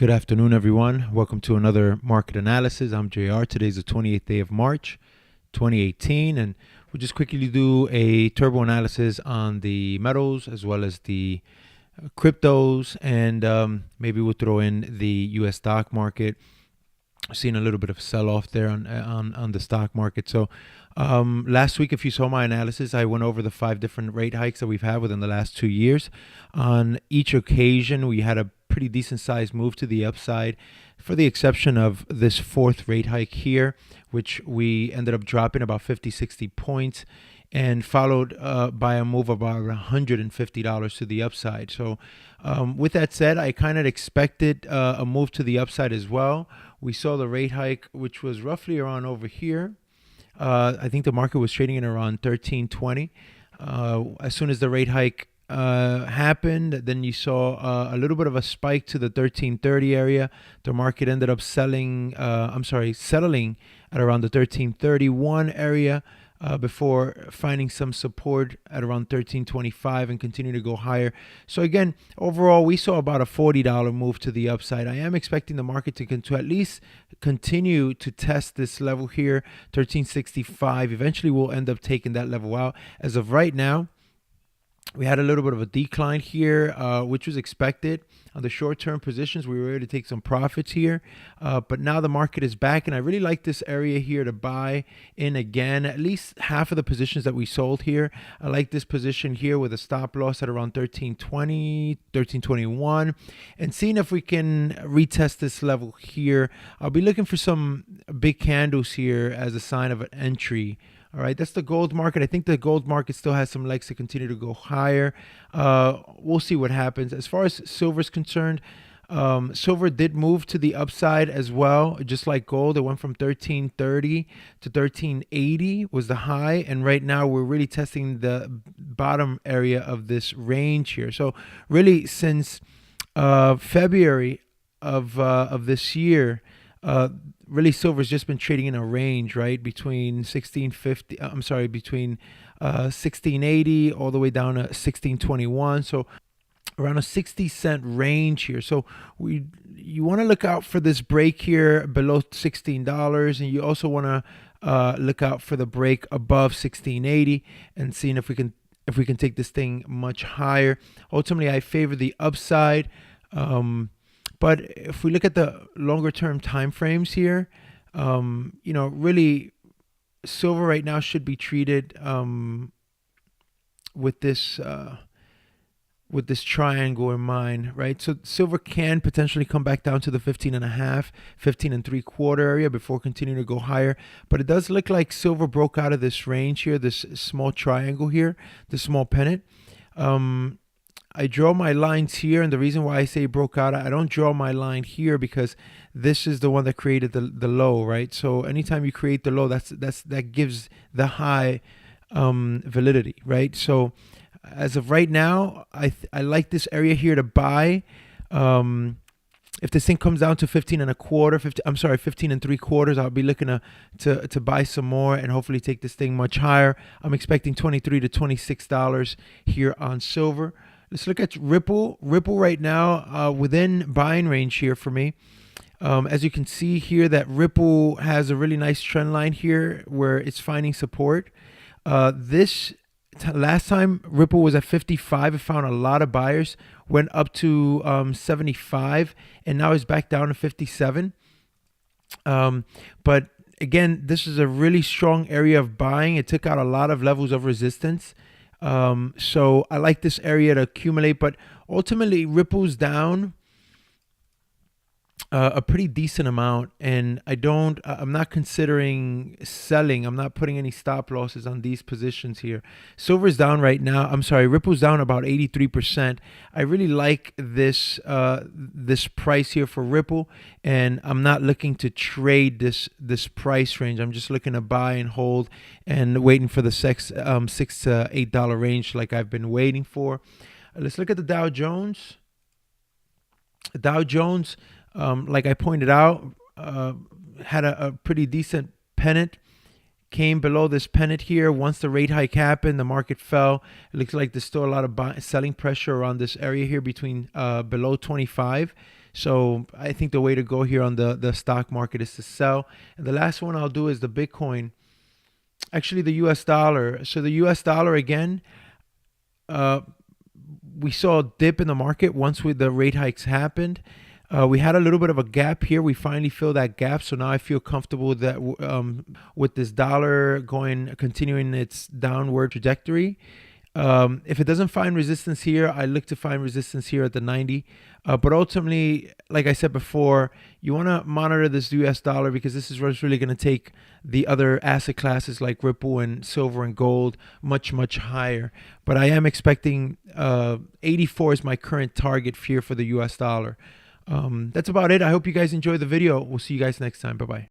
Good afternoon, everyone. Welcome to another market analysis. I'm JR. Today's the 28th day of March, 2018, and we'll just quickly do a turbo analysis on the metals as well as the cryptos, and maybe we'll throw in the U.S. stock market. Seeing a little bit of sell-off there on the stock market. So last week, if you saw my analysis, I went over the 5 different rate hikes that we've had within the last 2 years. On each occasion, we had a pretty decent sized move to the upside, for the exception of this 4th rate hike here, which we ended up dropping about 50-60 points, and followed by a move of about $150 to the upside. So with that said, I kind of expected a move to the upside as well. We saw the rate hike, which was roughly around over here. I think the market was trading at around 1320. As soon as the rate hike happened, then you saw a little bit of a spike to the 1330 area. The market ended up settling at around the 1331 area before finding some support at around 1325 and continue to go higher. So again, overall, we saw about a $40 move to the upside. I am expecting the market to at least continue to test this level here, 1365. Eventually, we'll end up taking that level out. As of right now, we had a little bit of a decline here, which was expected. On the short-term positions, we were able to take some profits here. But now the market is back, and I really like this area here to buy in again. At least half of the positions that we sold here. I like this position here with a stop loss at around 1320, 1321. And seeing if we can retest this level here. I'll be looking for some big candles here as a sign of an entry. All right, that's the gold market. I think the gold market still has some legs to continue to go higher. We'll see what happens. As far as silver is concerned, silver did move to the upside as well, just like gold. It went from 1330 to 1380 was the high, and right now we're really testing the bottom area of this range here. So really, since February of this year, really silver's just been trading in a range, right, between 1680 all the way down to 1621. So around a 60-cent range here. So you want to look out for this break here below $16, and you also want to look out for the break above 1680 and seeing if we can take this thing much higher. Ultimately, I favor the upside. But if we look at the longer term time frames here, really silver right now should be treated with this triangle in mind, right? So silver can potentially come back down to the 15.5, 15.75 area before continuing to go higher. But it does look like silver broke out of this range here, this small triangle here, this small pennant. I draw my lines here, and the reason why I say broke out, I don't draw my line here because this is the one that created the low, right? So anytime you create the low, that gives the high validity, right? So as of right now, I like this area here to buy. If this thing comes down to 15.75, I'll be looking to buy some more and hopefully take this thing much higher. I'm expecting $23 to $26 here on silver. Let's look at Ripple. Ripple right now within buying range here for me. As you can see here, that Ripple has a really nice trend line here where it's finding support. Last time Ripple was at 55, it found a lot of buyers, went up to 75, and now it's back down to 57. But again, this is a really strong area of buying. It took out a lot of levels of resistance. So I like this area to accumulate, but ultimately Ripple's down a pretty decent amount, and I'm not considering selling. I'm not putting any stop losses on these positions here. Silver's down right now. Ripple's down about 83%. I really like this price here for Ripple, and I'm not looking to trade this price range. I'm just looking to buy and hold and waiting for the $6 to $8 range like I've been waiting for. Let's look at the Dow Jones. Dow Jones, like I pointed out, had a pretty decent pennant. Came below this pennant here. Once the rate hike happened, the market fell. It looks like there's still a lot of selling pressure around this area here between below 25. So I think the way to go here on the stock market is to sell. And the last one I'll do is the Bitcoin. Actually, the US dollar. So the US dollar again, uh, we saw a dip in the market once the rate hikes happened. We had a little bit of a gap here. We finally filled that gap, so now I feel comfortable that with this dollar continuing its downward trajectory. If it doesn't find resistance here, I look to find resistance here at the 90. But ultimately, like I said before, you want to monitor this US dollar because this is what's really going to take the other asset classes like Ripple and silver and gold much, much higher. But I am expecting 84 is my current target here for the US dollar. That's about it. I hope you guys enjoyed the video. We'll see you guys next time. Bye-bye.